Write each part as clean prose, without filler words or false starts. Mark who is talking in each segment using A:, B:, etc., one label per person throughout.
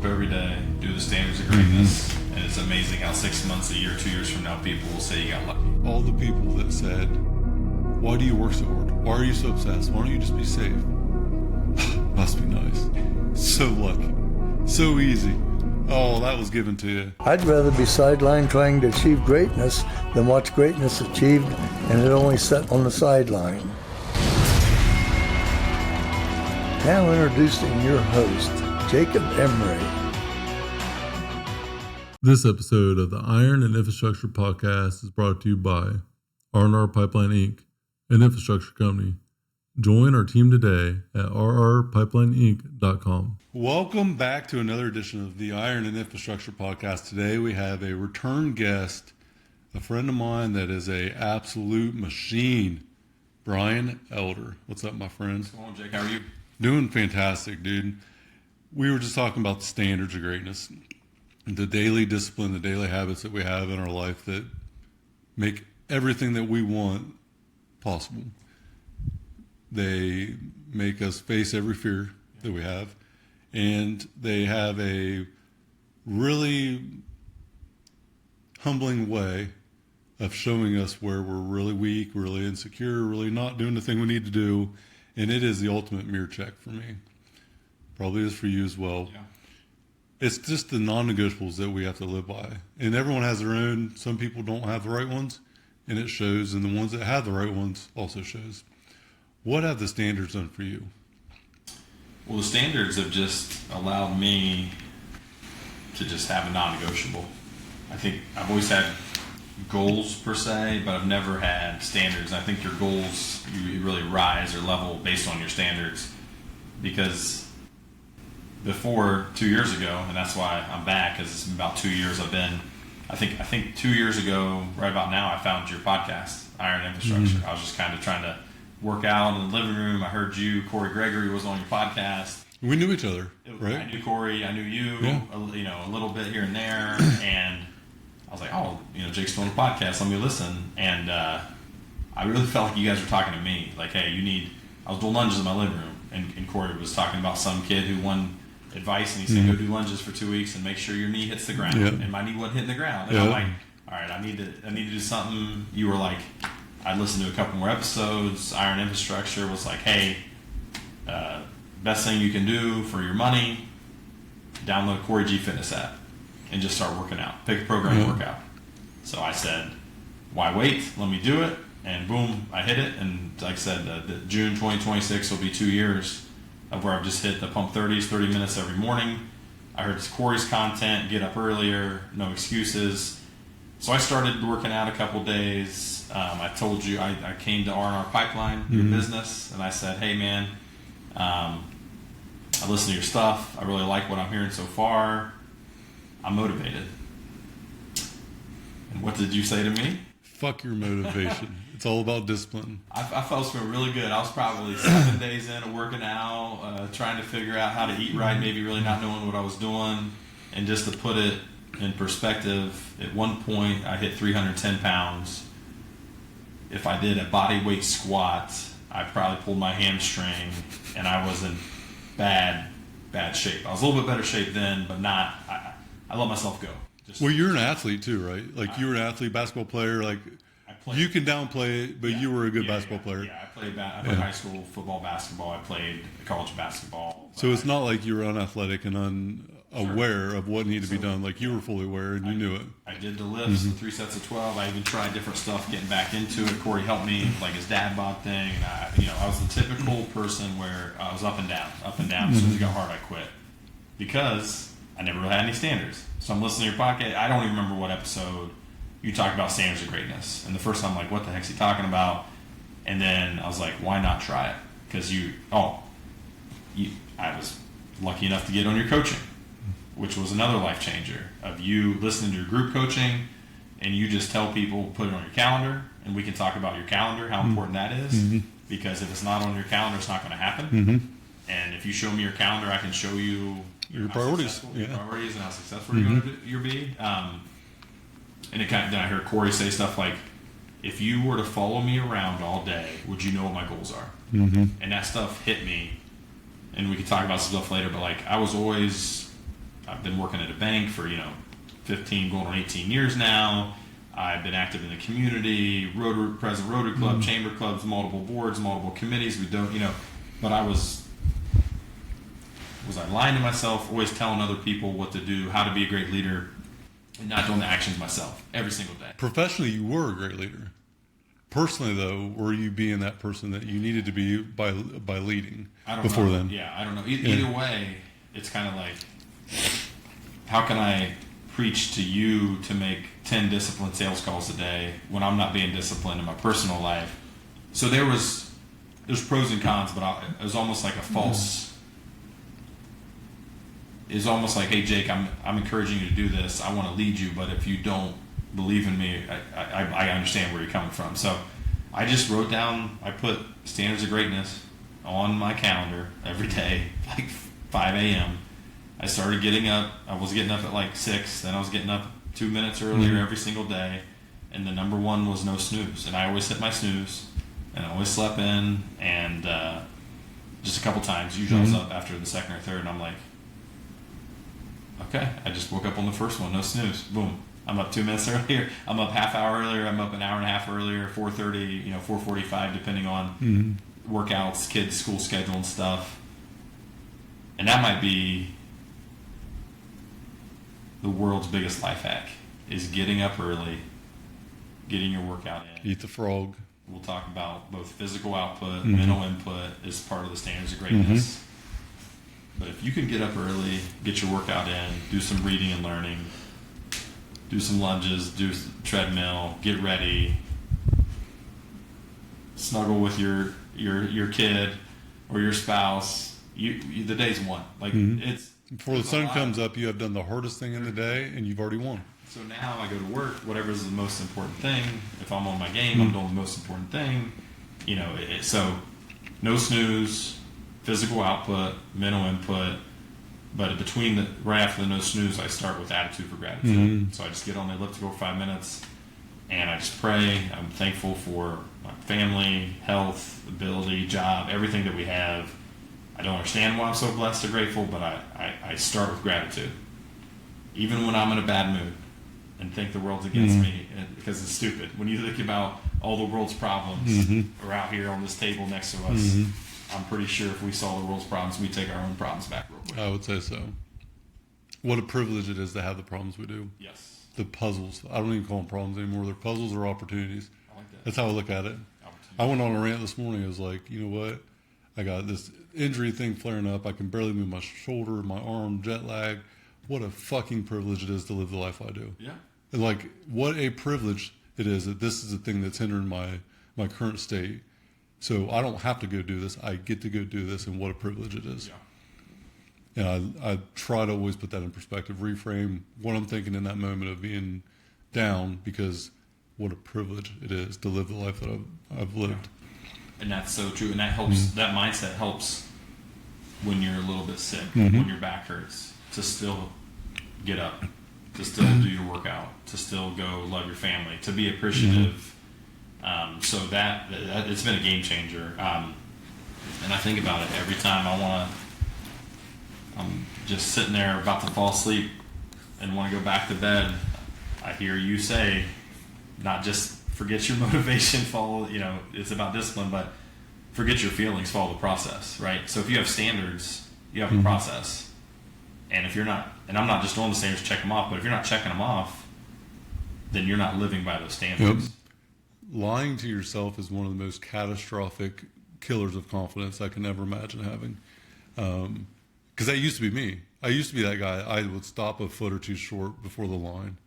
A: up every day, do the standards of greatness, and it's amazing how 6 months, a year, 2 years from now, people will say you got lucky.
B: All the people that said, why do you work so hard? Why are you so obsessed? Why don't you just be safe? Must be nice. So lucky. So easy. Oh, that was given to you.
C: I'd rather be sidelined trying to achieve greatness than watch greatness achieved and it only set on the sideline. Now introducing your host, Jacob Emery.
B: This episode of the Iron and Infrastructure Podcast is brought to you by R&R Pipeline Inc., an infrastructure company. Join our team today at rrpipelineinc.com. Welcome back to another edition of the Iron and Infrastructure Podcast. Today we have a return guest, a friend of mine that is a absolute machine, Brian Elder. What's up, my friend?
A: What's going on, Jake? How are you?
B: Doing fantastic, dude. We were just talking about the standards of greatness, the daily discipline, the daily habits that we have in our life that make everything that we want possible. They make us face every fear that we have, and they have a really humbling way of showing us where we're really weak, really insecure, really not doing the thing we need to do, and it is the ultimate mirror check for me. Probably is for you as well.
A: Yeah.
B: It's just the non-negotiables that we have to live by, and everyone has their own. Some people don't have the right ones, and it shows, and the ones that have the right ones also shows. What have the standards done for you?
A: Well, the standards have just allowed me to just have a non-negotiable. I think I've always had goals per se, but I've never had standards. I think your goals, you really rise or level based on your standards, because before 2 years ago, and that's why I'm back, because it's been about 2 years I've been, I think 2 years ago, right about now, I found your podcast, Iron Infrastructure. I was just kind of trying to work out in the living room. I heard you, Corey Gregory, was on your podcast.
B: We knew each other, right?
A: I knew Corey, I knew you, a little bit here and there, and I was like, oh, Jake's doing a podcast, let me listen. And I really felt like you guys were talking to me, like, hey, I was doing lunges in my living room, and Corey was talking about some kid who won advice, and he said, go do lunges for 2 weeks and make sure your knee hits the ground. And my knee wasn't hitting the ground. And I'm like, all right, I need to do something. You were like, I listened to a couple more episodes. Iron Infrastructure was like, hey, best thing you can do for your money, download Corey G Fitness app and just start working out. Pick a program to work out. So I said, why wait? Let me do it. And boom, I hit it. And like I said, June 2026 will be 2 years of where I've just hit the pump 30s, 30 minutes every morning. I heard Corey's content, get up earlier, no excuses. So I started working out a couple days. I told you I came to R&R Pipeline, your business, and I said, hey man, I listen to your stuff. I really like what I'm hearing so far. I'm motivated. And what did you say to me?
B: Fuck your motivation. It's all about discipline.
A: I felt it was feeling really good. I was probably 7 days in of working out, trying to figure out how to eat right, maybe really not knowing what I was doing. And just to put it in perspective, at one point I hit 310 pounds. If I did a body weight squat, I probably pulled my hamstring, and I was in bad shape. I was a little bit better shape then, but not. I let myself go.
B: Well, you're an athlete too, right? Like you were an athlete, basketball player. Like you can downplay it, but you were a good basketball player.
A: Yeah, I played high school football, basketball. I played college basketball.
B: So it's not like you were unathletic and unaware of what needed to be done. Like you were fully aware and you knew it.
A: I did the lifts, the 3 sets of 12. I even tried different stuff, getting back into it. Corey helped me, like his dad bod thing. And I was the typical person where I was up and down. As soon as it got hard, I quit because I never really had any standards. So I'm listening to your podcast. I don't even remember what episode you talked about standards of greatness. And the first time I'm like, what the heck's he talking about? And then I was like, why not try it? Because I was lucky enough to get on your coaching, which was another life changer of you listening to your group coaching, and you just tell people, put it on your calendar, and we can talk about your calendar, how important that is, because if it's not on your calendar, it's not going to happen. And if you show me your calendar, I can show you
B: your priorities,
A: your priorities and how successful you're going to be. And then I heard Corey say stuff like, if you were to follow me around all day, would you know what my goals are? And that stuff hit me, and we could talk about stuff later, but like I was always I've been working at a bank for 15 going on 18 years now. I've been active in the community, president Rotary Club, chamber clubs, multiple boards, multiple committees. We don't, but was I lying to myself, always telling other people what to do, how to be a great leader, and not doing the actions myself every single day?
B: Professionally, you were a great leader. Personally, though, were you being that person that you needed to be by leading before then?
A: Yeah, I don't know. Either way, it's kind of like, how can I preach to you to make 10 disciplined sales calls a day when I'm not being disciplined in my personal life? So there's pros and cons, but it was almost like a false. It's almost like, hey, Jake, I'm encouraging you to do this. I want to lead you, but if you don't believe in me, I understand where you're coming from. So I just wrote down, I put standards of greatness on my calendar every day, like 5 a.m. I started getting up. I was getting up at like 6, then I was getting up 2 minutes earlier every single day, and the number one was no snooze. And I always hit my snooze, and I always slept in, and just a couple times. Usually I was up after the second or third, and I'm like, okay, I just woke up on the first one, no snooze, boom. I'm up 2 minutes earlier. I'm up half hour earlier. I'm up an hour and a half earlier, 4:30, 4:45, depending on workouts, kids' school schedule and stuff. And that might be the world's biggest life hack, is getting up early, getting your workout in.
B: Eat the frog.
A: We'll talk about both physical output, mental input as part of the standards of greatness. But if you can get up early, get your workout in, do some reading and learning, do some lunges, do some treadmill, get ready, snuggle with your kid or your spouse, the day's won. Like it's
B: before the sun comes up, you have done the hardest thing in the day, and you've already won.
A: So now I go to work. Whatever is the most important thing. If I'm on my game, I'm doing the most important thing. So no snooze, physical output, mental input. But right after the no snooze, I start with attitude for gratitude. So I just get on the elliptical for 5 minutes, and I just pray. I'm thankful for my family, health, ability, job, everything that we have. I don't understand why I'm so blessed or grateful, but I start with gratitude. Even when I'm in a bad mood and think the world's against me, because it's stupid. When you think about all the world's problems are out here on this table next to us, I'm pretty sure if we solve the world's problems, we take our own problems back real quick.
B: I would say so. What a privilege it is to have the problems we do.
A: Yes.
B: The puzzles. I don't even call them problems anymore. They're puzzles or opportunities.
A: I like that.
B: That's how I look at it. I went on a rant this morning. I was like, you know what? I got this injury thing flaring up. I can barely move my shoulder, my arm, jet lag. What a fucking privilege it is to live the life I do.
A: Yeah.
B: And like, what a privilege it is that this is the thing that's hindering my current state. So I don't have to go do this. I get to go do this, and what a privilege it is. Yeah. And I try to always put that in perspective, reframe what I'm thinking in that moment of being down, because what a privilege it is to live the life that I've lived.
A: Yeah. And that's so true. And that helps. That mindset helps when you're a little bit sick, when your back hurts, to still get up, to still do your workout, to still go love your family, to be appreciative. So that it's been a game changer. And I think about it every time I'm just sitting there about to fall asleep and want to go back to bed. I hear you say, not just forget your motivation, follow, it's about discipline, but forget your feelings, follow the process, right? So if you have standards, you have a process. And if you're not, and I'm not just doing the standards, check them off, but if you're not checking them off, then you're not living by those standards.
B: Yep. Lying to yourself is one of the most catastrophic killers of confidence I can ever imagine having. Because that used to be me. I used to be that guy. I would stop a foot or two short before the line.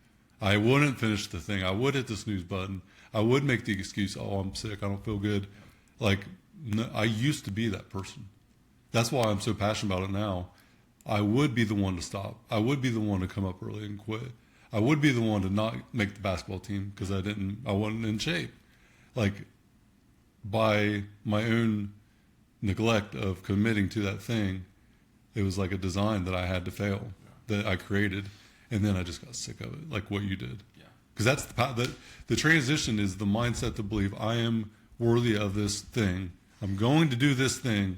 B: I wouldn't finish the thing. I would hit the snooze button. I would make the excuse, oh, I'm sick, I don't feel good. Like, no, I used to be that person. That's why I'm so passionate about it now. I would be the one to stop. I would be the one to come up early and quit. I would be the one to not make the basketball team because I wasn't in shape. Like, by my own neglect of committing to that thing, it was like a design that I had to fail, that I created, and then I just got sick of it, like what you did. Because that's the transition is the mindset to believe I am worthy of this thing. I'm going to do this thing,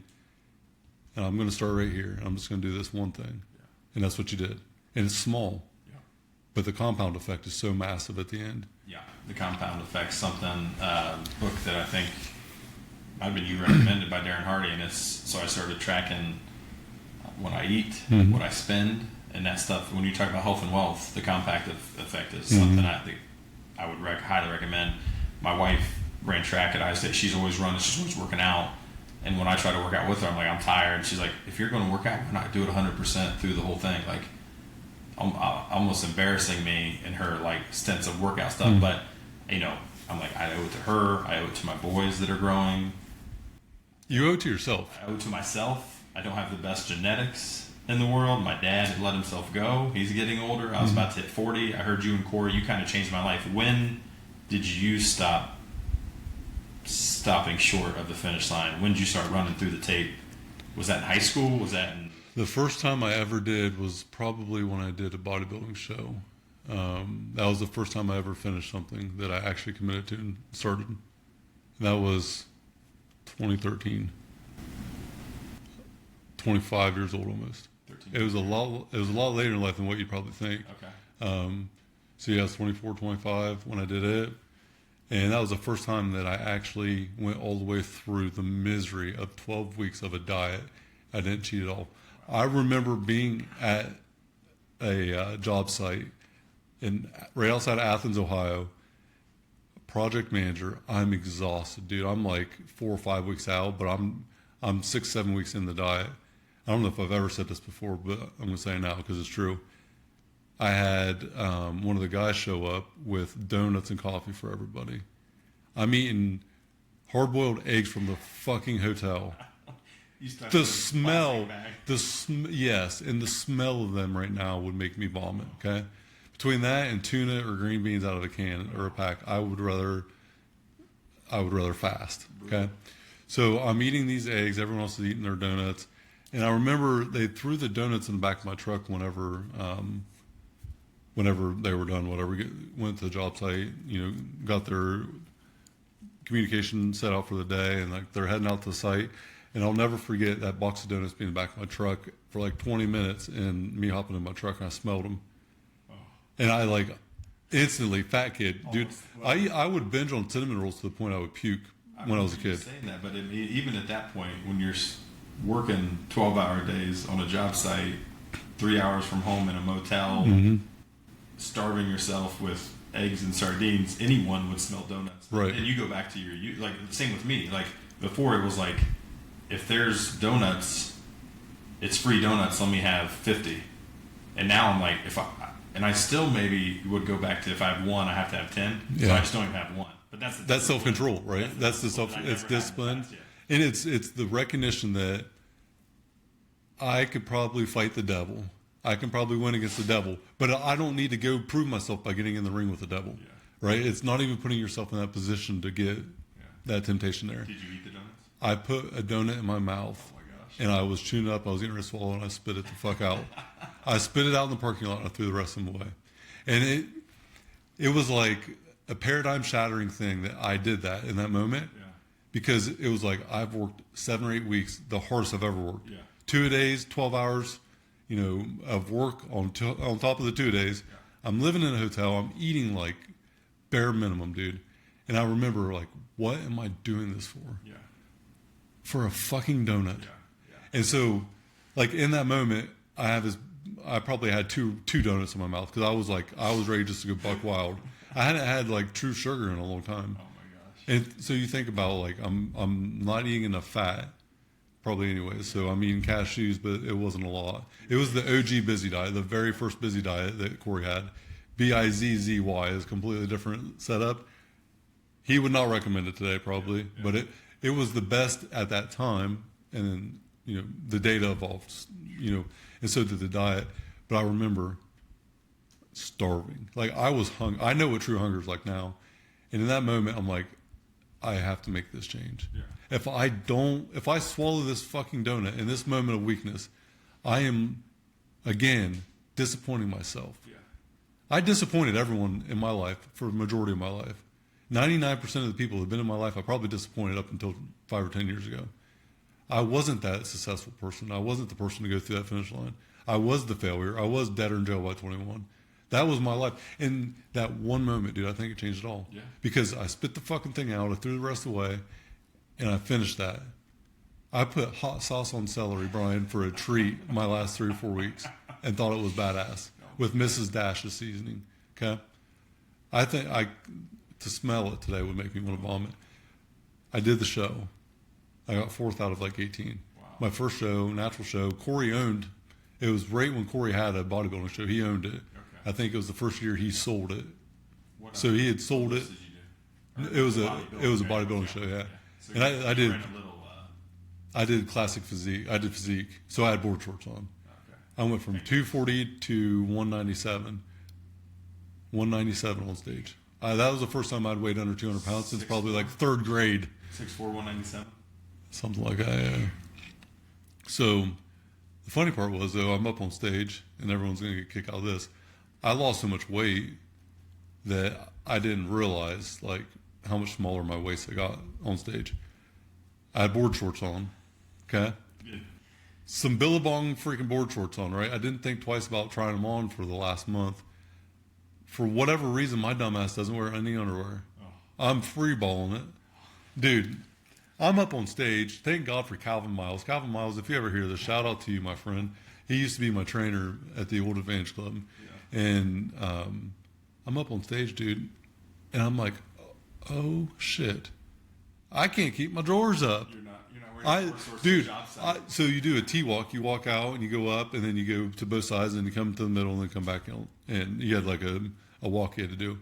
B: and I'm going to start right here. I'm just going to do this one thing. And that's what you did. and it's small,
A: Yeah.
B: but the compound effect is so massive at the end.
A: Yeah, the compound effect, something book that I think might have been you recommended by Darren Hardy, and so I started tracking what I eat, what I spend, and that stuff. When you talk about health and wealth, the compound effect is something I think I would highly recommend. My wife ran track at Iowa State. She's always running. She's always working out. And when I try to work out with her, I'm like, I'm tired. She's like, if you're going to work out, why not do it 100% through the whole thing? Like, almost embarrassing me in her like stints of workout stuff. But you know, I'm like, I owe it to her. I owe it to my boys that are growing.
B: You owe it to yourself.
A: I owe it to myself. I don't have the best genetics in the world. My dad had let himself go. He's getting older. I was about to hit 40. I heard you and Corey. You kind of changed my life. When did you stopping short of the finish line? When did you start running through the tape? Was that in high school? Was that in...
B: The first time I ever did was probably when I did a bodybuilding show. That was the first time I ever finished something that I actually committed to and started. That was 2013. 25 years old almost. 13. It was a lot later in life than what you'd probably think.
A: Okay.
B: So yeah, I was 24, 25 when I did it. And that was the first time that I actually went all the way through the misery of 12 weeks of a diet. I didn't cheat at all. I remember being at a job site right outside of Athens, Ohio, project manager. I'm exhausted, dude. I'm like 4 or 5 weeks out, but I'm 6, 7 weeks in the diet. I don't know if I've ever said this before, but I'm going to say it now because it's true. I had one of the guys show up with donuts and coffee for everybody. I'm eating hard-boiled eggs from the fucking hotel. The smell, yes, and the smell of them right now would make me vomit. Okay, between that and tuna or green beans out of a can or a pack, I would rather fast. Okay, so I'm eating these eggs. Everyone else is eating their donuts, and I remember they threw the donuts in the back of my truck whenever they were done. Went to the job site, got their communication set out for the day, and like they're heading out to the site. And I'll never forget that box of donuts being in the back of my truck for like 20 minutes and me hopping in my truck and I smelled them. Oh. And I like instantly, fat kid, dude, I would binge on cinnamon rolls to the point I would puke when I was a kid.
A: Saying that, but even at that point, when you're working 12-hour days on a job site, 3 hours from home in a motel, starving yourself with eggs and sardines, anyone would smell donuts.
B: Right.
A: And you go back to like, same with me. Like, before it was like, if there's donuts, it's free donuts, let me have 50. And now I'm like, I still maybe would go back to if I have one, I have to have 10. Yeah. So I just don't even have one. But that's
B: self-control, right? That's it's discipline. And it's the recognition that I could probably fight the devil. I can probably win against the devil, but I don't need to go prove myself by getting in the ring with the devil, right? It's not even putting yourself in that position to get that temptation there.
A: Did you eat the donuts?
B: I put a donut in my mouth, and I was chewing up. I was getting ready to swallow, and I spit it the fuck out. I spit it out in the parking lot, and I threw the rest of them away. And it was like a paradigm-shattering thing that I did that in that moment, because it was like I've worked 7 or 8 weeks, the hardest I've ever worked. 2 days, 12 hours, of work on top of the 2 days. I'm living in a hotel. I'm eating like bare minimum, dude. And I remember like, what am I doing this for? For a fucking donut. And so, like in that moment, I probably had two donuts in my mouth because I was ready just to go buck wild. I hadn't had like true sugar in a long time.
A: Oh my gosh.
B: And so you think about like I'm not eating enough fat, probably anyway. So I'm eating cashews, but it wasn't a lot. It was the OG busy diet, the very first busy diet that Corey had. BIZZY is a completely different setup. He would not recommend it today, probably, but it was the best at that time, and then the data evolved, and so did the diet. But I remember starving, like I was hungry. I know what true hunger is like now, and in that moment, I'm like, I have to make this change. If I swallow this fucking donut in this moment of weakness, I am again disappointing myself. I disappointed everyone in my life for the majority of my life. 99% of the people who have been in my life, I probably disappointed up until 5 or 10 years ago. I wasn't that successful person. I wasn't the person to go through that finish line. I was the failure. I was dead or in jail by 21. That was my life. And that one moment, dude, I think it changed it all.
A: Yeah.
B: Because I spit the fucking thing out, I threw the rest away, and I finished that. I put hot sauce on celery, Brian, for a treat my last 3 or 4 weeks, and thought it was badass with Mrs. Dash's seasoning. Okay, I think to smell it today would make me want to vomit. I did the show. I got 4th out of like 18.
A: Wow.
B: My first show, natural show, Corey owned. It was right when Corey had a bodybuilding show. He owned it.
A: Okay.
B: I think it was the first year he sold it.
A: What
B: So he had sold it.
A: did you do?
B: It was a bodybuilding show, yeah.
A: So
B: And I did.
A: ran a little,
B: I did classic physique. I did physique, so I had board shorts on.
A: okay.
B: I went from 240 to 197. 197 on stage. That was the first time I'd weighed under 200 pounds since probably like 3rd grade.
A: 6'4", 197.
B: Something like that, yeah. So the funny part was, though, I'm up on stage, and everyone's going to get a kick out of this. I lost so much weight that I didn't realize, like, how much smaller my waist I got on stage. I had board shorts on, okay?
A: Yeah.
B: Some Billabong freaking board shorts on, right? I didn't think twice about trying them on for the last month. For whatever reason, my dumbass doesn't wear any underwear.
A: Oh.
B: I'm freeballing it. Dude, I'm up on stage. Thank God for Calvin Miles. Calvin Miles, if you ever hear this, shout out to you, my friend. He used to be my trainer at the Old Advantage Club.
A: Yeah.
B: And I'm up on stage, dude, and I'm like, oh, shit. I can't keep my drawers up.
A: You're not wearing
B: So you do a T-walk. You walk out and you go up, and then you go to both sides, and you come to the middle, and then come back out. And you had like a walk you had to do.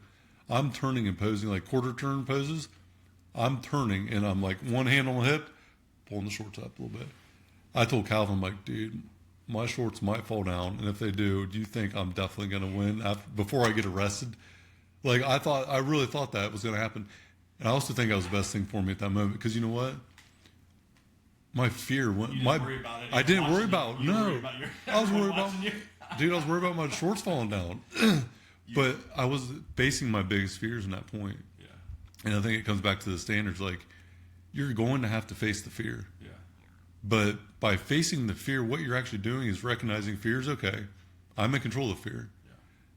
B: I'm turning and posing like quarter turn poses. I'm turning, and I'm like one hand on the hip, pulling the shorts up a little bit. I told Calvin, I'm like, dude, my shorts might fall down, and if they do you think I'm definitely going to win before I get arrested? Like, I really thought that was going to happen. And I also think that was the best thing for me at that moment, because you know what? My fear went.
A: You didn't worry about it.
B: I didn't worry about.
A: You
B: No,
A: worried about
B: I was worried about.
A: you.
B: Dude, I was worried about my shorts falling down. But I was facing my biggest fears in that point.
A: Yeah.
B: And I think it comes back to the standards. Like, you're going to have to face the fear.
A: Yeah.
B: But by facing the fear, what you're actually doing is recognizing fear is okay. I'm in control of fear.
A: Yeah.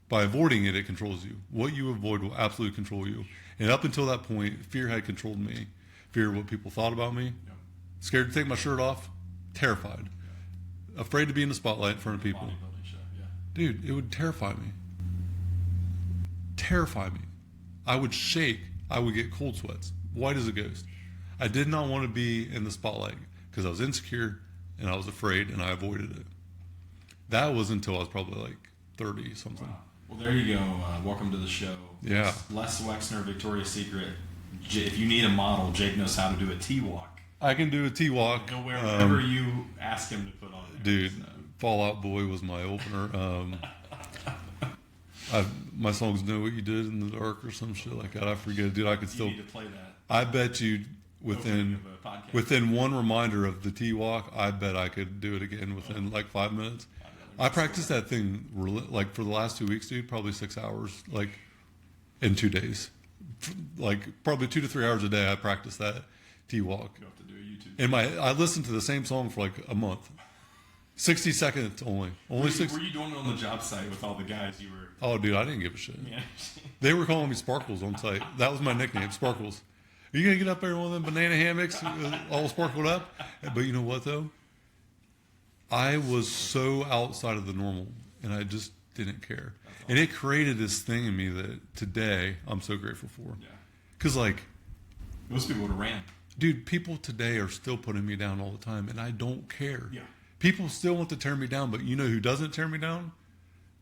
B: By avoiding it, it controls you. What you avoid will absolutely control you. And up until that point, fear had controlled me. Fear of what people thought about me.
A: Yeah.
B: Scared to take my shirt off. Terrified. Yeah. Afraid to be in the spotlight in front of people.
A: Bodybuilding show, yeah.
B: Dude, it would terrify me. Terrify me. I would shake. I would get cold sweats. White as a ghost. I did not want to be in the spotlight because I was insecure and I was afraid, and I avoided it. That was until I was probably like 30 something.
A: Wow. Well, there you go. Welcome to the show.
B: Yeah.
A: Les Wexner, Victoria's Secret. If you need a model, Jake knows how to do a T-walk.
B: I can do a T-walk.
A: He'll wear whatever you ask him to put on there.
B: Dude,
A: So.
B: Fallout Boy was my opener. My songs Know What You Did in the Dark or some shit like that. I forget. Dude, I could still.
A: You need to play that.
B: I bet you
A: Opening of a podcast.
B: within one reminder of the T-walk, I bet I could do it again within like 5 minutes. I practiced that thing like for the last 2 weeks, dude, probably 6 hours, like in 2 days. Like probably 2 to 3 hours a day I practiced that T-walk.
A: You have to do a YouTube.
B: And I listened to the same song for like a month. 60 seconds only. Only
A: Were
B: 60.
A: you doing it on the job site with all the guys you were?
B: Oh, dude, I didn't give a shit.
A: Yeah.
B: They were calling me Sparkles on site. That was my nickname, Sparkles. Are you going to get up there in one of them banana hammocks all sparkled up? But you know what, though? I was so outside of the normal, and I just didn't care.
A: Awesome.
B: And it created this thing in me that today I'm so grateful for.
A: Yeah.
B: Because, like,
A: Most people would have ran.
B: dude, people today are still putting me down all the time, and I don't care.
A: Yeah.
B: People still want to tear me down, but you know who doesn't tear me down?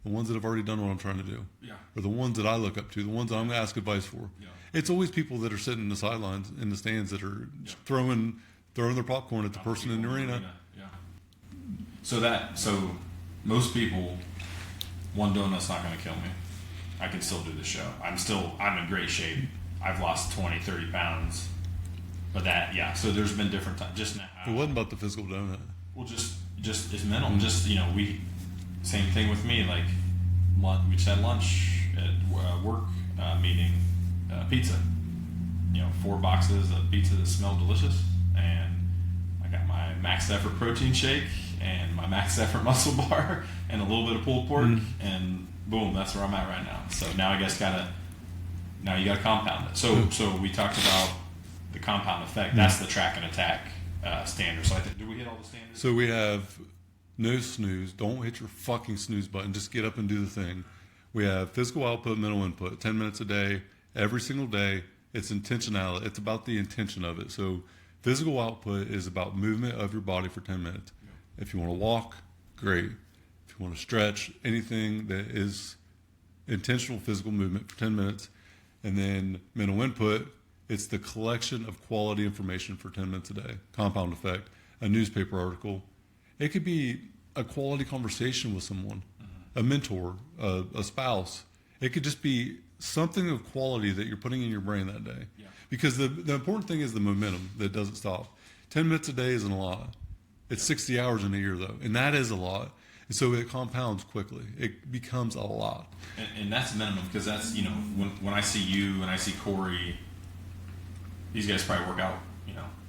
B: The ones that have already done what I'm trying to do.
A: Yeah.
B: Or the ones that I look up to, the ones that I'm going to ask advice for.
A: Yeah.
B: It's always people that are sitting in the sidelines, in the stands, that are throwing their popcorn at the person in the arena.
A: Yeah. So most people, one donut's not going to kill me. I can still do the show. I'm in great shape. I've lost 20, 30 pounds. But so there's been different times. Just now.
B: It wasn't about the physical donut.
A: Well, just it's mental. Just, same thing with me. Like, we just had lunch at work meeting, pizza. 4 boxes of pizza that smelled delicious, and I got my max effort protein shake, and my max effort muscle bar and a little bit of pulled pork, and boom, that's where I'm at right now. So now I guess now you gotta compound it. So we talked about the compound effect. That's the track and attack standard. So I think, did we hit all the standards?
B: So we have no snooze. Don't hit your fucking snooze button. Just get up and do the thing. We have physical output, mental input, 10 minutes a day, every single day. It's intentionality. It's about the intention of it. So physical output is about movement of your body for 10 minutes. Yeah. If you want to walk, great. If you want to stretch, anything that is intentional physical movement for 10 minutes. And then mental input, it's the collection of quality information for 10 minutes a day. Compound effect, a newspaper article. It could be a quality conversation with someone, a mentor, a spouse. It could just be something of quality that you're putting in your brain that day. Yeah. Because the important thing is the momentum that doesn't stop. 10 minutes a day isn't a lot. It's 60 hours in a year, though, and that is a lot. And so it compounds quickly. It becomes a lot.
A: And that's minimum, because that's, when I see you and I see Corey, these guys probably work out,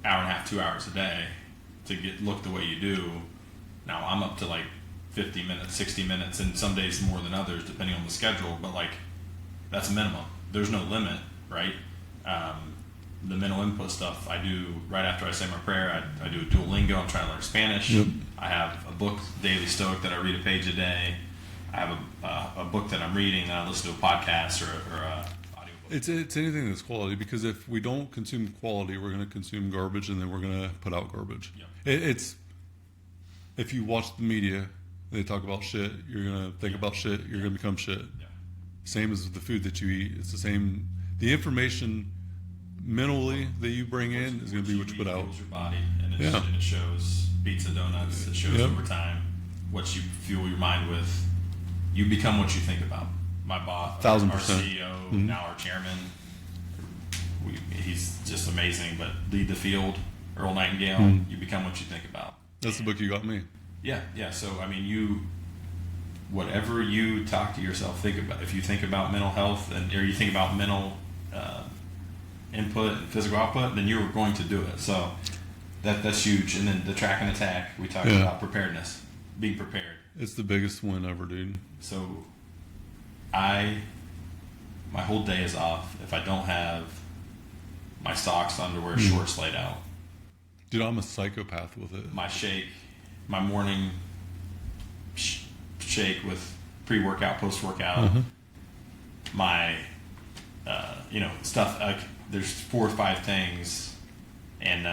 A: hour and a half, 2 hours a day to look the way you do. Now I'm up to like 50 minutes, 60 minutes, and some days more than others, depending on the schedule. But like, that's minimum. There's no limit, right? The mental input stuff I do right after I say my prayer. I do a Duolingo. I'm trying to learn Spanish. Yep. I have a book, Daily Stoic, that I read a page a day. I have a book that I'm reading, and I listen to a podcast or a audiobook.
B: It's anything that's quality, because if we don't consume quality, we're going to consume garbage, and then we're going to put out garbage. Yep. It's if you watch the media, they talk about shit, you're going to think about shit, you're going to become shit. Yeah. Same as the food that you eat. It's the same. The information mentally that you bring in is going to be what you put out.
A: Your body, and it shows pizza, donuts. It shows over time what you fuel your mind with. You become what you think about. My boss,
B: 1,000%.
A: Our CEO, now our chairman, he's just amazing. But lead the field, Earl Nightingale. You become what you think about.
B: That's the book you got me.
A: Yeah. So I mean, whatever you talk to yourself, think about. If you think about mental health or you think about mental input and physical output, then you're going to do it. So that's huge. And then the track and attack, we talked about preparedness, being prepared.
B: It's the biggest win ever, dude.
A: So my whole day is off if I don't have my socks, underwear, shorts laid out.
B: Dude, I'm a psychopath with it.
A: My morning shake with pre-workout, post-workout, my stuff. There's 4 or 5 things, and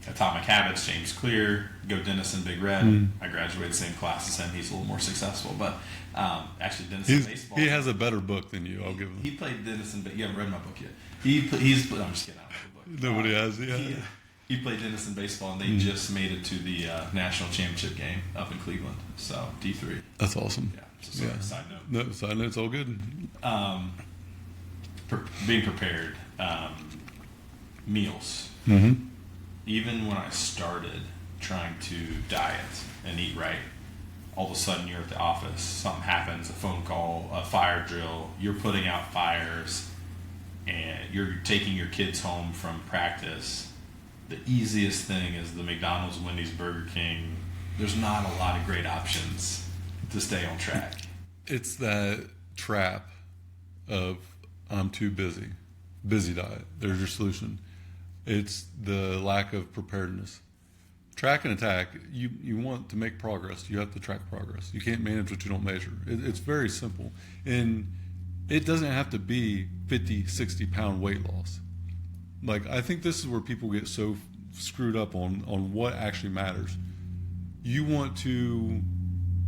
A: Atomic Habits, James Clear, Go Dennison, Big Red. I graduated the same class as him. He's a little more successful, but actually Dennison baseball.
B: He has a better book than you. I'll give him.
A: He played Dennison, but you haven't read my book yet. I'm just kidding. I don't have the book.
B: Nobody has. Yeah.
A: He played Dennison baseball, and they just made it to the national championship game up in Cleveland. So D3.
B: That's awesome.
A: Yeah. So side note.
B: No, side note's all good.
A: Being prepared. Meals. Even when I started trying to diet and eat right, all of a sudden you're at the office, something happens, a phone call, a fire drill, you're putting out fires, and you're taking your kids home from practice. The easiest thing is the McDonald's, Wendy's, Burger King. There's not a lot of great options to stay on track.
B: It's that trap of I'm too busy. Busy diet. There's your solution. It's the lack of preparedness. Track and attack, you want to make progress. You have to track progress. You can't manage what you don't measure. It's very simple. And it doesn't have to be 50, 60 pound weight loss. Like, I think this is where people get so screwed up on what actually matters. You want to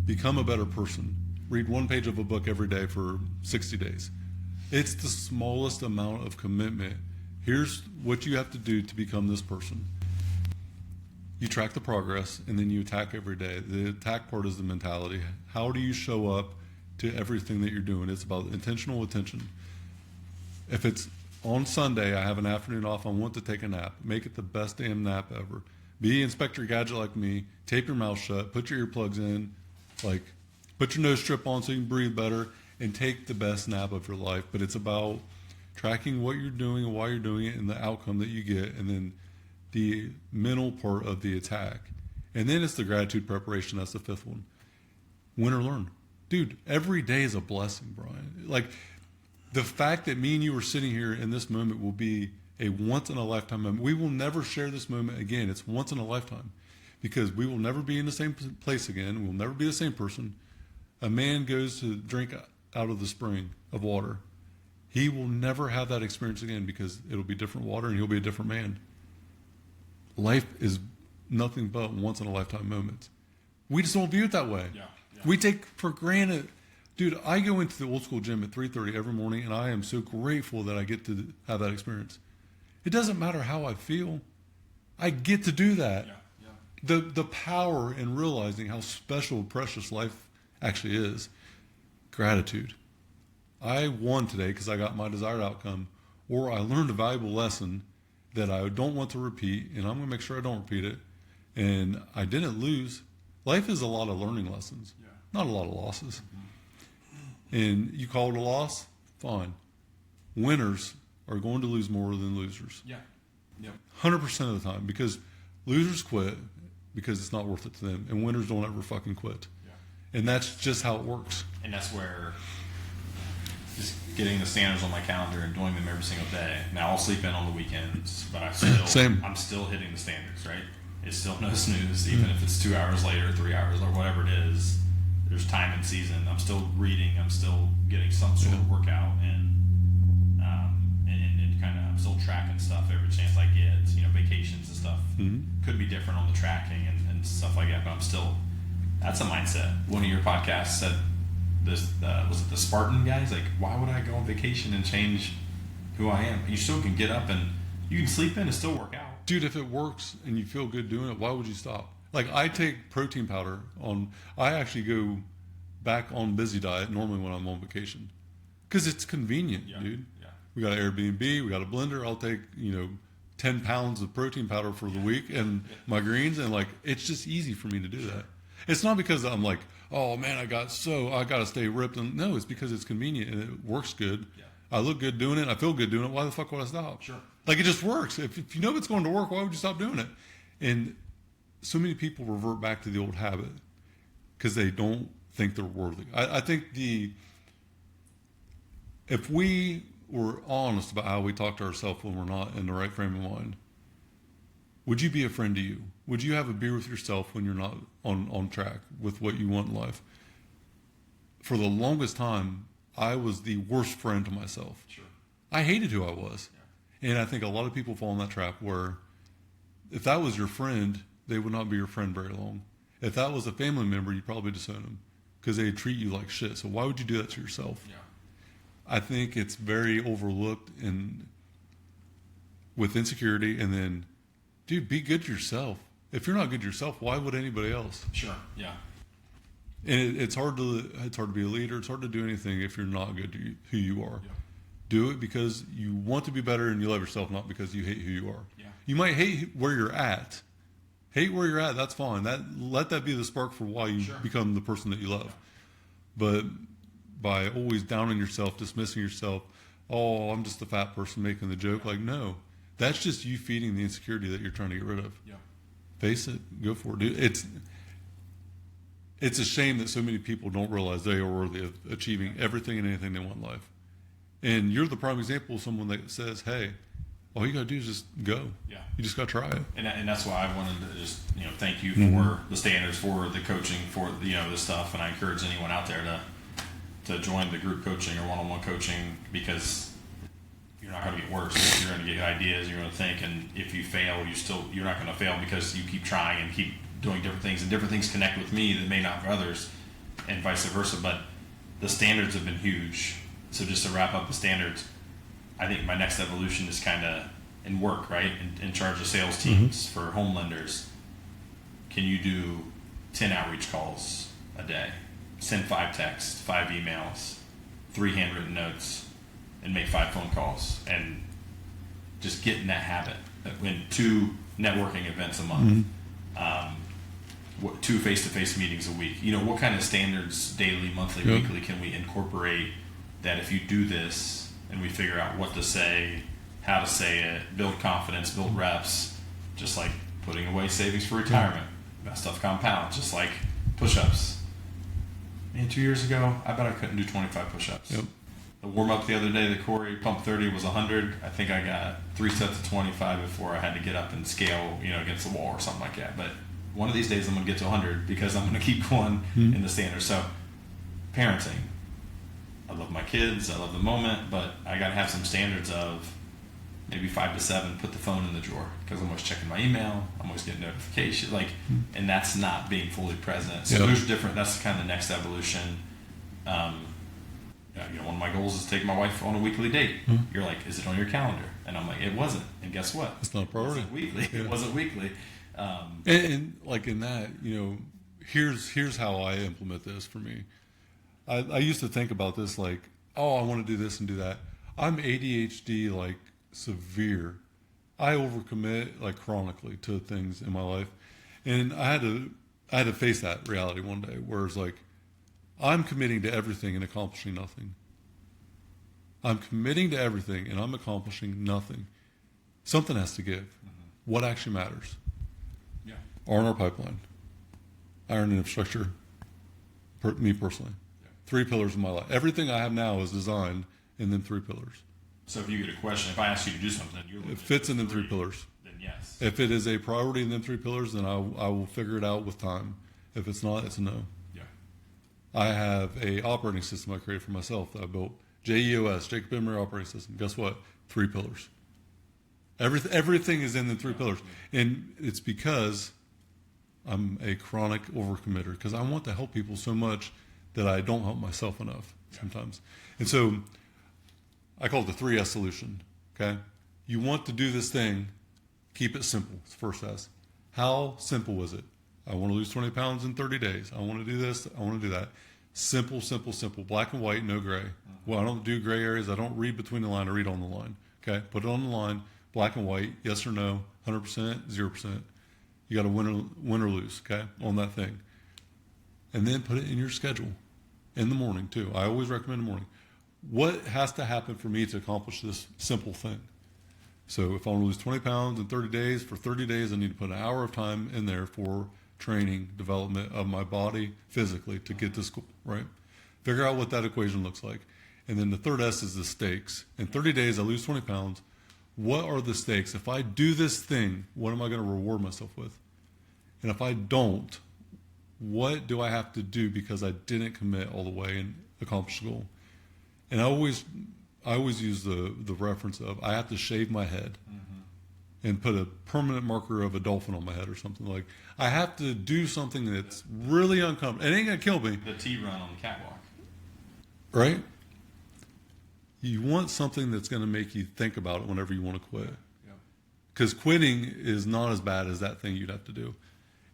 B: become a better person. Read 1 page of a book every day for 60 days. It's the smallest amount of commitment. Here's what you have to do to become this person. You track the progress, and then you attack every day. The attack part is the mentality. How do you show up to everything that you're doing? It's about intentional attention. If it's on Sunday, I have an afternoon off, I want to take a nap. Make it the best damn nap ever. Be Inspector Gadget like me. Tape your mouth shut. Put your earplugs in. Like, put your nose strip on so you can breathe better, and take the best nap of your life. But it's about tracking what you're doing and why you're doing it and the outcome that you get, and then the mental part of the attack And then it's the gratitude preparation. That's the fifth one. Win or learn. Dude, every day is a blessing, Brian. Like, the fact that me and you are sitting here in this moment will be a once-in-a-lifetime moment. We will never share this moment again. It's once in a lifetime because we will never be in the same place again. We'll never be the same person. A man goes to drink out of the spring of water. He will never have that experience again because it'll be different water and he'll be a different man. Life is nothing but once-in-a-lifetime moments. We just don't view it that way.
A: Yeah.
B: We take for granted. Dude, I go into the old school gym at 3:30 every morning, and I am so grateful that I get to have that experience. It doesn't matter how I feel. I get to do that.
A: Yeah.
B: The power in realizing how special, precious life actually is. Gratitude. I won today because I got my desired outcome, or I learned a valuable lesson that I don't want to repeat, and I'm going to make sure I don't repeat it. And I didn't lose. Life is a lot of learning lessons, not a lot of losses. And you call it a loss? Fine. Winners are going to lose more than losers.
A: Yeah. Yep.
B: 100% of the time, because losers quit because it's not worth it to them, and winners don't ever fucking quit. Yeah. And that's just how it works.
A: And that's where just getting the standards on my calendar and doing them every single day. Now I'll sleep in on the weekends, but I'm still hitting the standards, right? It's still no snooze, even if it's 2 hours later, 3 hours, or whatever it is. There's time and season. I'm still reading. I'm still getting some sort of workout, and kind of I'm still tracking stuff every chance I get. You know, vacations and stuff could be different on the tracking and stuff like that. But I'm still. That's a mindset. One of your podcasts said this. Was it the Spartan guys? Like, why would I go on vacation and change who I am? You still can get up and you can sleep in and still work out.
B: Dude, if it works and you feel good doing it, why would you stop? Like, I take protein powder I actually go back on busy diet normally when I'm on vacation because it's convenient, dude. Yeah. We got an Airbnb, we got a blender. I'll take, 10 pounds of protein powder for the week and my greens, and like, it's just easy for me to do that. It's not because I'm like, oh man, I got to stay ripped. And no, it's because it's convenient and it works good. Yeah. I look good doing it. I feel good doing it. Why the fuck would I stop?
A: Sure.
B: Like, it just works. If you know it's going to work, why would you stop doing it? And so many people revert back to the old habit because they don't think they're worthy. I think if we were honest about how we talk to ourselves when we're not in the right frame of mind, would you be a friend to you? Would you have a beer with yourself when you're not on track with what you want in life? For the longest time, I was the worst friend to myself.
A: Sure.
B: I hated who I was. Yeah. And I think a lot of people fall in that trap where if that was your friend, they would not be your friend very long. If that was a family member, you'd probably disown them because they treat you like shit. So why would you do that to yourself?
A: Yeah.
B: I think it's very overlooked with insecurity. And then, dude, be good to yourself. If you're not good to yourself, why would anybody else?
A: Sure. Yeah.
B: And it's hard to be a leader. It's hard to do anything if you're not good to who you are. Yeah. Do it because you want to be better and you love yourself, not because you hate who you are. Yeah. You might hate where you're at. Hate where you're at, that's fine. Let that be the spark for why you become the person that you love. But by always downing yourself, dismissing yourself, oh, I'm just a fat person making the joke. Like, no. That's just you feeding the insecurity that you're trying to get rid of. Yeah. Face it. Go for it. Dude, it's a shame that so many people don't realize they are worthy of achieving everything and anything they want in life. And you're the prime example of someone that says, hey, all you got to do is just go. Yeah. You just got to try it.
A: And that's why I wanted to just, thank you for the standards, for the coaching, for, this stuff. And I encourage anyone out there to join the group coaching or one-on-one coaching because you're not going to get worse. You're going to get ideas. You're going to think. And if you fail, you're not going to fail because you keep trying and keep doing different things. And different things connect with me that may not for others and vice versa. But the standards have been huge. So just to wrap up the standards, I think my next evolution is kind of in work, right? In charge of sales teams for home lenders. Can you do 10 outreach calls a day? Send 5 texts, 5 emails, 3 handwritten notes, and make 5 phone calls. And just get in that habit. Win 2 networking events a month, 2 face-to-face meetings a week. What kind of standards, daily, monthly, weekly, can we incorporate that if you do this and we figure out what to say, how to say it, build confidence, build reps, just like putting away savings for retirement. That stuff compounds, just like push-ups. Man, 2 years ago, I bet I couldn't do 25 push-ups.
B: Yep.
A: The warm-up the other day, the Corey pump 30 was 100. I think I got 3 sets of 25 before I had to get up and scale, against the wall or something like that. But one of these days I'm going to get to 100 because I'm going to keep going in the standard. So, parenting. I love my kids. I love the moment, but I got to have some standards of maybe 5 to 7, put the phone in the drawer because I'm always checking my email. I'm always getting notifications, and that's not being fully present. So there's different. That's kind of the next evolution. One of my goals is to take my wife on a weekly date. You're like, is it on your calendar? And I'm like, it wasn't. And guess what?
B: It's not a priority.
A: It wasn't weekly.
B: Yeah.
A: It wasn't weekly.
B: And like in that, here's how I implement this for me. I used to think about this like, oh, I want to do this and do that. I'm ADHD like severe. I overcommit like chronically to things in my life, and I had to face that reality one day. Where it's like, I'm committing to everything and accomplishing nothing. I'm committing to everything and I'm accomplishing nothing. Something has to give. What actually matters?
A: Yeah.
B: R&R pipeline, iron and infrastructure. Me personally, 3 pillars of my life. Everything I have now is designed in them 3 pillars.
A: So if you get a question, if I ask you to do something,
B: it fits in them 3 pillars.
A: Then yes.
B: If it is a priority in them 3 pillars, then I will figure it out with time. If it's not, it's a no.
A: Yeah.
B: I have a operating system I created for myself that I built. JEOS, Jacob Emery Operating System. Guess what? 3 pillars. Everything is in the 3 pillars. And it's because I'm a chronic overcommitter because I want to help people so much that I don't help myself enough sometimes. And so I call it the 3S solution. Okay? You want to do this thing, keep it simple. It's the first S. How simple is it? I want to lose 20 pounds in 30 days. I want to do this. I want to do that. Simple, simple, simple. Black and white, no gray. Well, I don't do gray areas. I don't read between the line. I read on the line. Okay? Put it on the line. Black and white. Yes or no. 100%, 0%. You got to win or lose, okay, on that thing. And then put it in your schedule in the morning, too. I always recommend the morning. What has to happen for me to accomplish this simple thing? So if I want to lose 20 pounds in 30 days, for 30 days, I need to put an hour of time in there for training, development of my body physically to get to school, right? Figure out what that equation looks like. And then the third S is the stakes. In 30 days, I lose 20 pounds. What are the stakes? If I do this thing, what am I going to reward myself with? And if I don't, what do I have to do because I didn't commit all the way and accomplish the goal? And I always use the reference of I have to shave my head and put a permanent marker of a dolphin on my head or something. Like I have to do something that's really uncomfortable. It ain't going to kill me.
A: The T-run on the catwalk.
B: Right? You want something that's going to make you think about it whenever you want to quit. Because quitting is not as bad as that thing you'd have to do.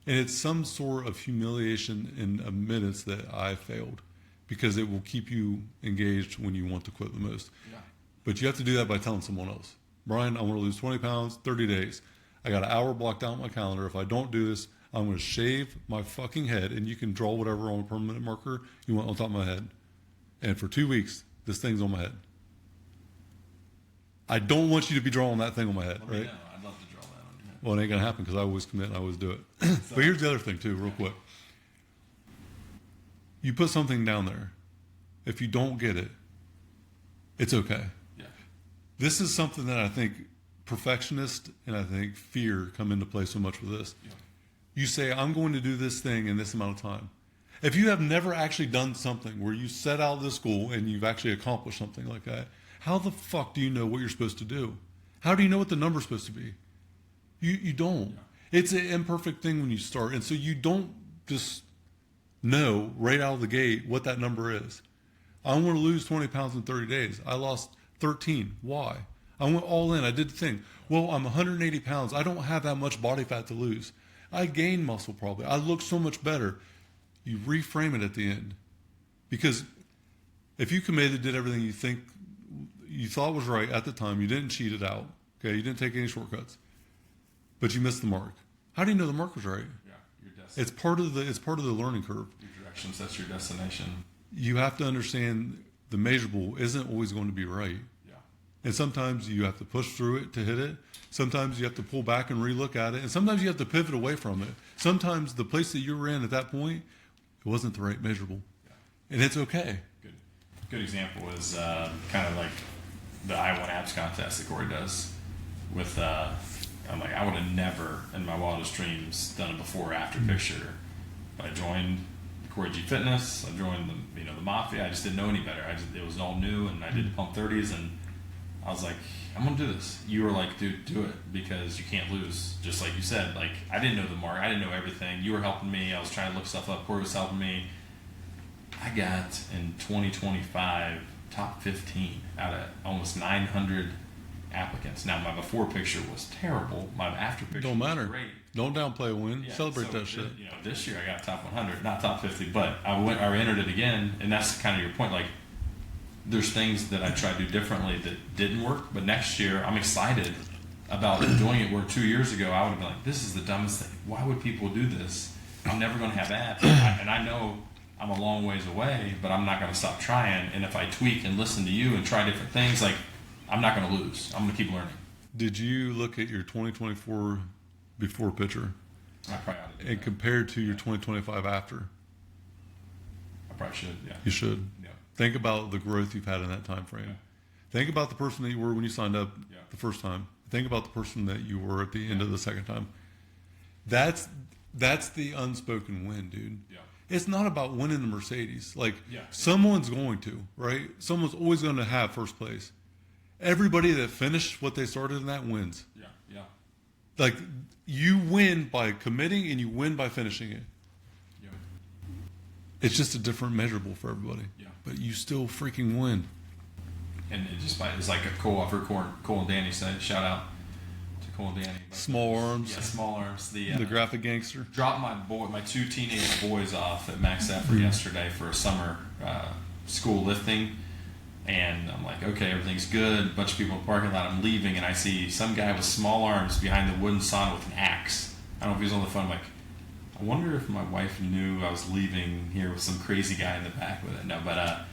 B: And it's some sort of humiliation and admittance that I failed because it will keep you engaged when you want to quit the most.
A: Yeah.
B: But you have to do that by telling someone else. Brian, I want to lose 20 pounds, 30 days. I got an hour blocked out on my calendar. If I don't do this, I'm going to shave my fucking head, and you can draw whatever on a permanent marker you want on top of my head. And for 2 weeks, this thing's on my head. I don't want you to be drawing that thing on my head,
A: Let me
B: right?
A: know. I'd love to draw that on your head.
B: Well, it ain't going to happen because I always commit and I always do it. But here's the other thing, too, real quick. You put something down there. If you don't get it, it's okay.
A: Yeah.
B: This is something that I think perfectionist and I think fear come into play so much with this.
A: Yeah.
B: You say, I'm going to do this thing in this amount of time. If you have never actually done something where you set out this goal and you've actually accomplished something like that, how the fuck do you know what you're supposed to do? How do you know what the number's supposed to be? You don't. Yeah. It's an imperfect thing when you start. And so you don't just know right out of the gate what that number is. I want to lose 20 pounds in 30 days. I lost 13. Why? I went all in. I did the thing. Well, I'm 180 pounds. I don't have that much body fat to lose. I gained muscle probably. I look so much better. You reframe it at the end. Because if you committed, did everything you thought was right at the time, you didn't cheat it out, okay? You didn't take any shortcuts, but you missed the mark. How do you know the mark was right?
A: Yeah, your destination.
B: It's part of the learning curve.
A: Your direction sets your destination.
B: You have to understand the measurable isn't always going to be right.
A: Yeah.
B: And sometimes you have to push through it to hit it. Sometimes you have to pull back and relook at it. And sometimes you have to pivot away from it. Sometimes the place that you were in at that point, it wasn't the right measurable.
A: Yeah.
B: And it's okay.
A: Good example is kind of like the I1 abs contest that Corey does. With I'm like, I would have never in my wildest dreams done a before or after picture. But I joined Corey G Fitness. I joined the Mafia. I just didn't know any better. It was all new, and I did the pump 30s, and I was like, I'm gonna do this. You were like, dude, do it because you can't lose. Just like you said, like I didn't know the mark. I didn't know everything. You were helping me. I was trying to look stuff up. Corey was helping me. I got in 2025 top 15 out of almost 900 applicants. Now my before picture was terrible. My after picture
B: Don't matter.
A: was great.
B: Don't downplay a win.
A: Yeah,
B: Celebrate
A: so
B: that shit.
A: This year I got top 100, not top 50, but I entered it again, and that's kind of your point. Like, there's things that I tried to do differently that didn't work, but next year I'm excited about doing it. Where 2 years ago I would have been like, this is the dumbest thing. Why would people do this? I'm never going to have abs, and I know I'm a long ways away, but I'm not going to stop trying. And if I tweak and listen to you and try different things, like I'm not going to lose. I'm going to keep learning.
B: Did you look at your 2024 before picture
A: I probably ought to do
B: and
A: that.
B: compared to your 2025 after?
A: I probably should. Yeah.
B: You should.
A: Yeah.
B: Think about the growth you've had in that time frame.
A: Yeah.
B: Think about the person that you were when you signed up
A: Yeah.
B: the first time. Think about the person that you were at the end of the second time. That's the unspoken win, dude.
A: Yeah.
B: It's not about winning the Mercedes. Like,
A: Yeah.
B: someone's going to, right? Someone's always going to have first place. Everybody that finished what they started in that wins.
A: Yeah. Yeah.
B: Like, you win by committing and you win by finishing it.
A: Yeah.
B: It's just a different measurable for everybody.
A: Yeah.
B: But you still freaking win.
A: And it's like a Cole. I've heard Cole and Danny say, shout out to Cole and Danny.
B: Small arms.
A: Yeah, small arms. The
B: graphic gangster.
A: dropped my two teenage boys off at Max Effort yesterday for a summer school lifting. And I'm like, okay, everything's good. A bunch of people in the parking lot. I'm leaving, and I see some guy with small arms behind the wooden sauna with an axe. I don't know if he was on the phone. I'm like, I wonder if my wife knew I was leaving here with some crazy guy in the back with it. No, but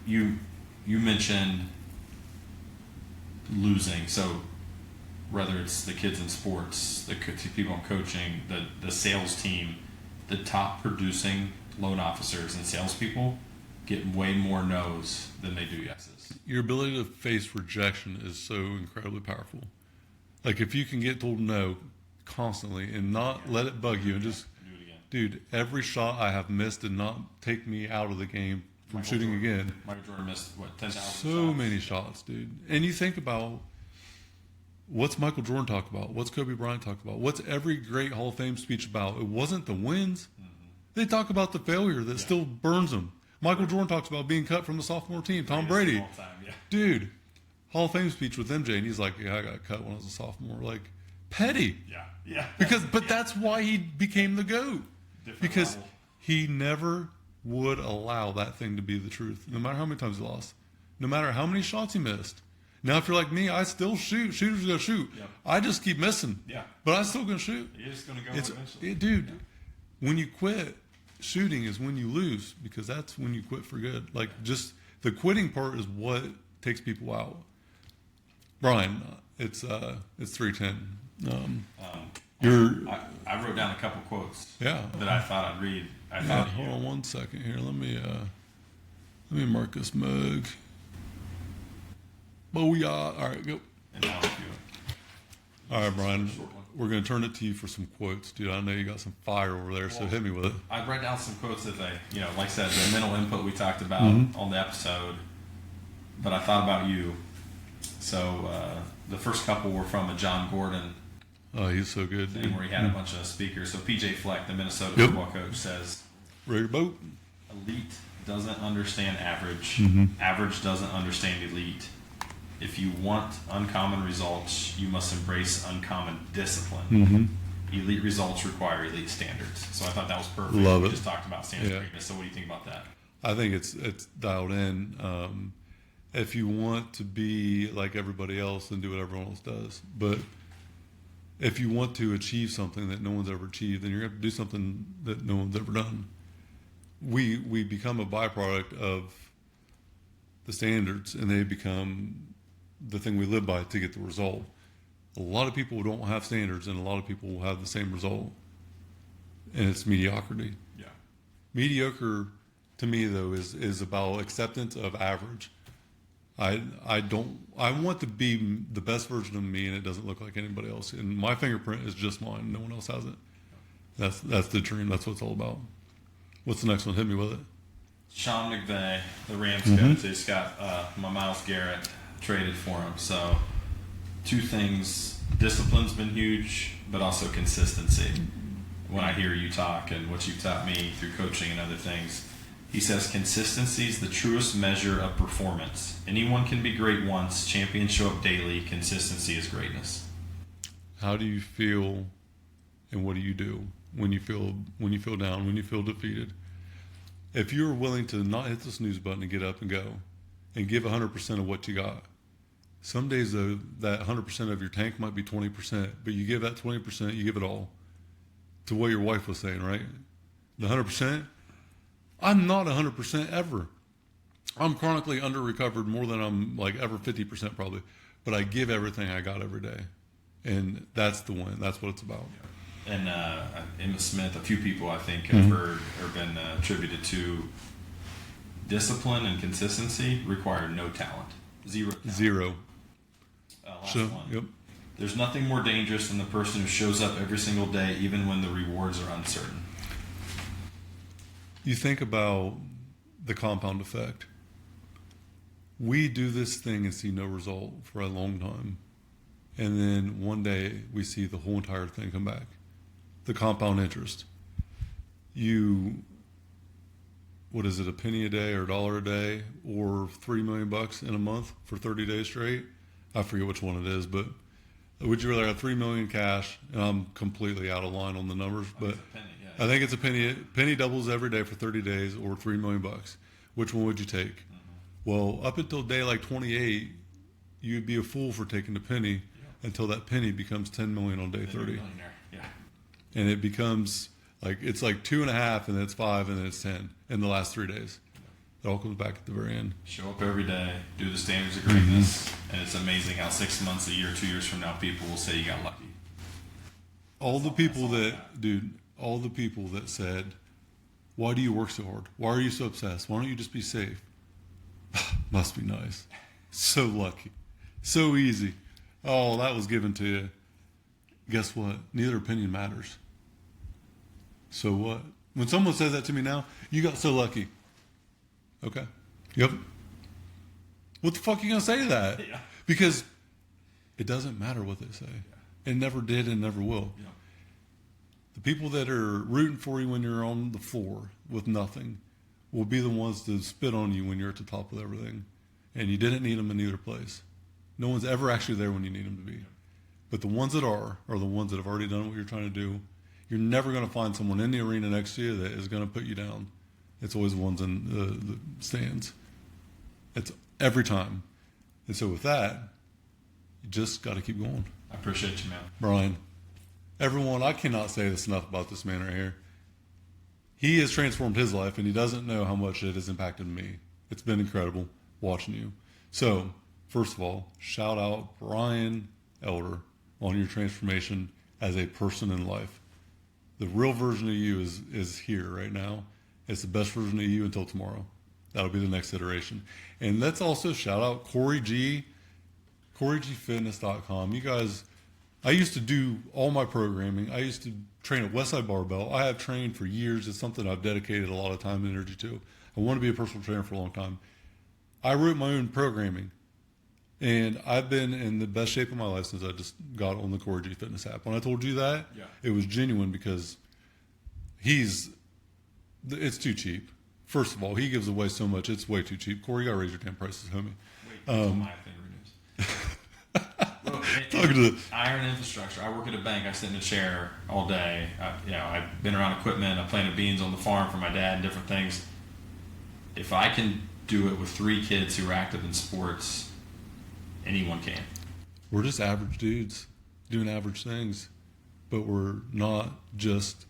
A: you mentioned losing. So whether it's the kids in sports, the people in coaching, the sales team, the top producing loan officers and salespeople get way more no's than they do yeses.
B: Your ability to face rejection is so incredibly powerful. Like, if you can get told no constantly and not let it bug you and just,
A: Do it again.
B: dude, every shot I have missed did not take me out of the game from shooting again.
A: Michael Jordan missed, 10,000
B: So
A: shots?
B: many shots, dude. And you think about, what's Michael Jordan talk about? What's Kobe Bryant talk about? What's every great Hall of Fame speech about? It wasn't the wins. They talk about the failure that still burns them. Michael Jordan talks about being cut from the sophomore team. Tom Brady.
A: All time, yeah.
B: Dude, Hall of Fame speech with MJ, and he's like, yeah, I got cut when I was a sophomore. Like, petty.
A: Yeah.
B: But that's why he became the GOAT.
A: Different
B: Because
A: level.
B: he never would allow that thing to be the truth, no matter how many times he lost, no matter how many shots he missed. Now, if you're like me, I still shoot. Shooters go shoot.
A: Yep.
B: I just keep missing.
A: Yeah.
B: But I'm still going to shoot.
A: You're just going to go eventually.
B: Dude, when you quit, shooting is when you lose, because that's when you quit for good. Like, just the quitting part is what takes people out. Brian, it's 3:10.
A: I wrote down a couple quotes.
B: Yeah.
A: That I thought I'd read.
B: Hold on 1 second here. Let me mark this mug. Booyah! All right, go.
A: And now if you,
B: All right, Brian.
A: Short one.
B: We're going to turn it to you for some quotes, dude. I know you got some fire over there, so hit me with it.
A: I write down some quotes that like I said, the mental input we talked about on the episode. But I thought about you. So the first couple were from a John Gordon
B: Oh, he's so good,
A: thing
B: dude.
A: where he had a bunch of speakers. So PJ Fleck, the Minnesota
B: Yep.
A: football coach, says,
B: Ready to boat?
A: elite doesn't understand average. Average doesn't understand elite. If you want uncommon results, you must embrace uncommon discipline. Elite results require elite standards. So I thought that was perfect.
B: Love
A: We
B: it.
A: just talked about standard
B: Yeah.
A: greatness. So what do you think about that?
B: I think it's dialed in. If you want to be like everybody else, then do what everyone else does. But if you want to achieve something that no one's ever achieved, then you're going to have to do something that no one's ever done. We become a byproduct of the standards, and they become the thing we live by to get the result. A lot of people don't have standards, and a lot of people will have the same result, and it's mediocrity.
A: Yeah.
B: Mediocre, to me, though, is about acceptance of average. I want to be the best version of me, and it doesn't look like anybody else. And my fingerprint is just mine. No one else has it. That's the dream. That's what it's all about. What's the next one? Hit me with it.
A: Sean McVay, the Rams coach, he's got my Myles Garrett traded for him. So, two things. Discipline's been huge, but also consistency. When I hear you talk and what you've taught me through coaching and other things, he says consistency is the truest measure of performance. Anyone can be great once. Champions show up daily. Consistency is greatness.
B: How do you feel, and what do you do when you feel down, when you feel defeated? If you're willing to not hit the snooze button and get up and go and give 100% of what you got, some days, though, that 100% of your tank might be 20%, but you give that 20%, you give it all. To what your wife was saying, right? The 100%? I'm not 100% ever. I'm chronically under-recovered more than I'm like ever 50% probably, but I give everything I got every day. And that's the win. That's what it's about.
A: And Emma Smith, a few people I think have heard or been attributed to discipline and consistency require no talent. Zero talent.
B: Zero.
A: Last one.
B: Yep.
A: There's nothing more dangerous than the person who shows up every single day even when the rewards are uncertain.
B: You think about the compound effect. We do this thing and see no result for a long time. And then one day we see the whole entire thing come back. The compound interest. What is it, a penny a day or $1 a day or $3 million in a month for 30 days straight? I forget which one it is, but would you rather have $3 million cash? And I'm completely out of line on the numbers, but I think it's a penny. Penny doubles every day for 30 days or $3 million. Which one would you take? Well, up until day like 28, you'd be a fool for taking the penny until that penny becomes 10 million on day 30.
A: Yeah.
B: And it becomes like, it's like 2.5 and then it's 5 and then it's 10 in the last 3 days. It all comes back at the very end.
A: Show up every day, do the standards of greatness, and it's amazing how 6 months, a year, 2 years from now, people will say you got lucky.
B: All the people that said, why do you work so hard? Why are you so obsessed? Why don't you just be safe? Must be nice. So lucky. So easy. Oh, that was given to you. Guess what? Neither opinion matters. So what? When someone says that to me now, you got so lucky. Okay. Yep. What the fuck are you going to say to that?
A: Yeah.
B: Because it doesn't matter what they say. It never did and never will.
A: Yeah.
B: The people that are rooting for you when you're on the floor with nothing will be the ones to spit on you when you're at the top of everything. And you didn't need them in either place. No one's ever actually there when you need them to be. But the ones that are the ones that have already done what you're trying to do. You're never going to find someone in the arena next to you that is going to put you down. It's always the ones in the stands. It's every time. And so with that, you just got to keep going.
A: I appreciate you, man.
B: Brian, everyone, I cannot say this enough about this man right here. He has transformed his life, and he doesn't know how much it has impacted me. It's been incredible watching you. So, first of all, shout out Brian Elder on your transformation as a person in life. The real version of you is here right now. It's the best version of you until tomorrow. That'll be the next iteration. And let's also shout out Corey G, CoreyGFitness.com. You guys, I used to do all my programming. I used to train at Westside Barbell. I have trained for years. It's something I've dedicated a lot of time and energy to. I want to be a personal trainer for a long time. I wrote my own programming. And I've been in the best shape of my life since I just got on the Corey G Fitness app. When I told you that, It was genuine because it's too cheap. First of all, he gives away so much, it's way too cheap. Corey, you got to raise your damn prices, homie.
A: Wait, my favorite news. Iron infrastructure. I work at a bank. I sit in a chair all day. I've been around equipment. I planted beans on the farm for my dad and different things. If I can do it with 3 kids who are active in sports, anyone can.
B: We're just average dudes doing average things, but we're not just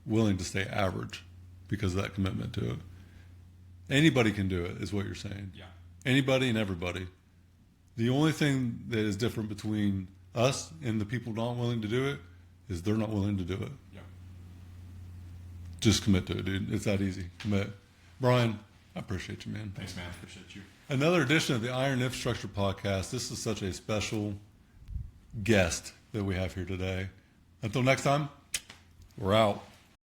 B: willing to stay average because of that commitment to it. Anybody can do it, is what you're saying.
A: Yeah.
B: Anybody and everybody. The only thing that is different between us and the people not willing to do it is they're not willing to do it.
A: Yep.
B: Just commit to it, dude. It's that easy. Commit. Brian, I appreciate you, man.
A: Thanks, man. Appreciate you.
B: Another edition of the Iron Infrastructure Podcast. This is such a special guest that we have here today. Until next time, we're out.